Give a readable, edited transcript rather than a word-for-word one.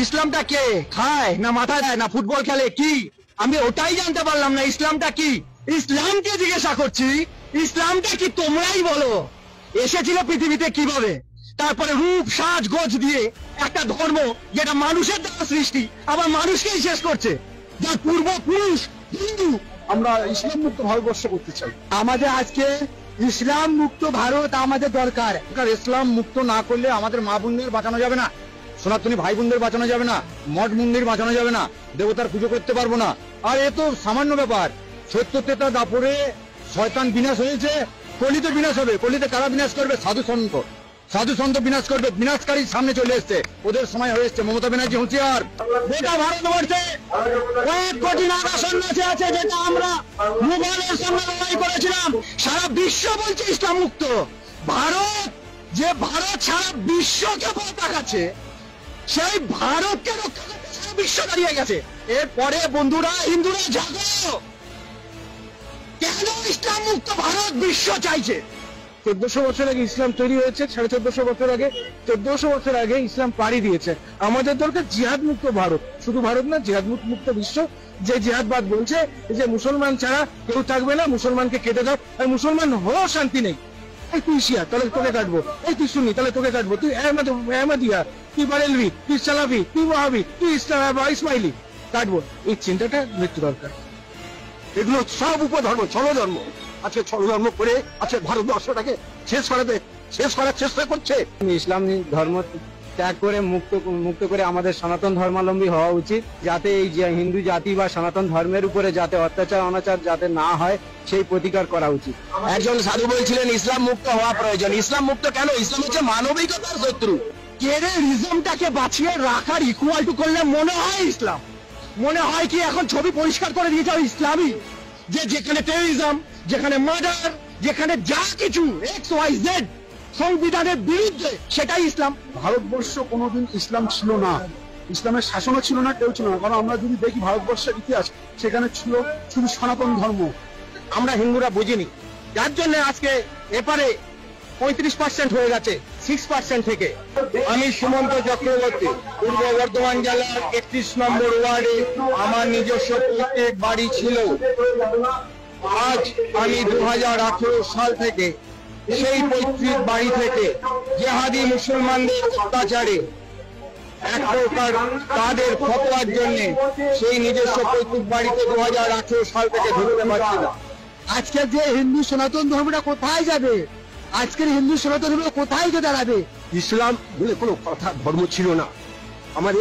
ইসলামটা কে খায় না মাথা দেয় না ফুটবল খেলে কি আমি ওটাই জানতে পারলাম না। ইসলামটা কি? ইসলামকে জিজ্ঞাসা করছি ইসলামটা কি তোমরাই বলো। এসেছিল পৃথিবীতে কিভাবে, তারপরে রূপ সাজ গোজ দিয়ে একটা ধর্ম যেটা মানুষের দ্বারা সৃষ্টি আবার মানুষকেই শেষ করছে, যার পূর্বপুরুষ হিন্দু। আমরা ইসলাম মুক্ত ভারতবর্ষ করতে চাই। আমাদের আজকে ইসলাম মুক্ত ভারত আমাদের দরকার। ইসলাম মুক্ত না করলে আমাদের মা বোনদের বাঁচানো যাবে না, সনাতনী ভাই বোনদের বাঁচানো যাবে না, মঠ মন্দির বাঁচানো যাবে না, দেবতার পুজো করতে পারবো না। আর এ তো সামান্য ব্যাপার। ৭০টা দাপরে শয়তান বিনাশ হয়েছে, কলিতে বিনাশ হবে। কলিতে কারা বিনাশ করবে? সাধু সন্ত। সাধু সন্ত বিনাশ করবে। বিনাশকারী সামনে চলে এসছে, ওদের সময় হয়ে এসছে। মমতা ব্যানার্জি হুঁশিয়ার। গোটা ভারতবর্ষে কয়েক কোটি নাগা সন্ন্যাসী আছে, যেটা আমরা মুঘলের সঙ্গে লড়াই করেছিলাম। সারা বিশ্ব বলছে ইসলাম মুক্ত ভারত। যে ভারত সারা বিশ্বকে পথ দেখাচ্ছে, সেই ভারতকে রক্ষা করতে সারা বিশ্ব দাঁড়িয়ে গেছে। এরপরে বন্ধুরা হিন্দুরা জাগো, কেন ইসলাম মুক্ত ভারত বিশ্ব চাইছে? ১৪০০ বছর আগে ইসলাম তৈরি হয়েছে, ১৪৫০ বছর আগে, ১৪০০ বছর আগে ইসলাম পাড়ি দিয়েছে। আমাদের দরকার জিহাদ মুক্ত ভারত, শুধু ভারত না, জিহাদ মুক্ত বিশ্ব। যে জিহাদবাদ বলছে যে মুসলমান ছাড়া কেউ থাকবে না, মুসলমানকে কেটে দাও, আর মুসলমান হওয়ার শান্তি নেই। এই তুই শিয়া, তাহলে তোকে কাটবো। এই তুই সুন্নি, তাহলে তোকে কাটবো। তুই আহমদিয়া, তুই বারেলভি, তুই সালাফি, তুই ওয়াহাবি, তুই ইসমাইলি, কাটবো। এই চিন্তাটা মৃত্যু দরকার। এগুলো সব উপধর্ম, ছলধর্ম। আজকে ছলধর্ম করে আজকে ভারতবর্ষটাকে শেষ করার চেষ্টা করছে। ইসলাম ধর্ম ত্যাগ করে মুক্ত করে আমাদের সনাতন ধর্মাবলম্বী হওয়া উচিত, যাতে এই যে হিন্দু জাতি বা সনাতন ধর্মের উপরে যাতে অত্যাচার অনাচার যাতে না হয় সেই প্রতিকার করা উচিত। একজন সাধু বলছিলেন ইসলাম মুক্ত হওয়া প্রয়োজন। ইসলাম মুক্ত কেন? ইসলাম হচ্ছে মানবিকতার শত্রু। টেররিজমটাকে বাঁচিয়ে রাখার ইকুয়াল টু করলে মনে হয় ইসলাম। মনে হয় কি এখন ছবি পরিষ্কার করে দিয়েছে ইসলামই, যে যেখানে টেররিজম, যেখানে মার্ডার, যেখানে যা কিছু XYZ সংবিধানের বিরুদ্ধে, সেটাই ইসলাম। ভারতবর্ষ কোনোদিন ইসলাম ছিল না, ইসলামের শাসনও ছিল না, কেউ ছিল না। কারণ আমরা যদি দেখি ভারতবর্ষের ইতিহাস, সেখানে ছিল শুধু সনাতন ধর্ম। আমরা হিন্দুরা বুঝিনি, যার জন্য আজকে এপারে 35% হয়ে গেছে 6% থেকে। আমি সুমন্ত চক্রবর্তী, পূর্ব বর্ধমান জেলার 31 নম্বর ওয়ার্ডে আমার নিজস্ব প্রত্যেক বাড়ি ছিল। আজ আমি 2018 সাল থেকে সেই পৈতৃক বাড়ি থেকে জেহাদি মুসলমানদের অত্যাচারে এক প্রকার তাদের ফতোয়ার জন্য সেই নিজস্ব পৈতৃক বাড়িতে 2018 সাল থেকে ঢুকতে পারছি না। আজকের যে হিন্দু সনাতন ধর্মটা কোথায় যাবে? আজকের হিন্দু সনাতন ধর্ম কোথায় গিয়ে দাঁড়াবে? ইসলাম বলে কোনো কথা ধর্ম ছিল না। আমাদের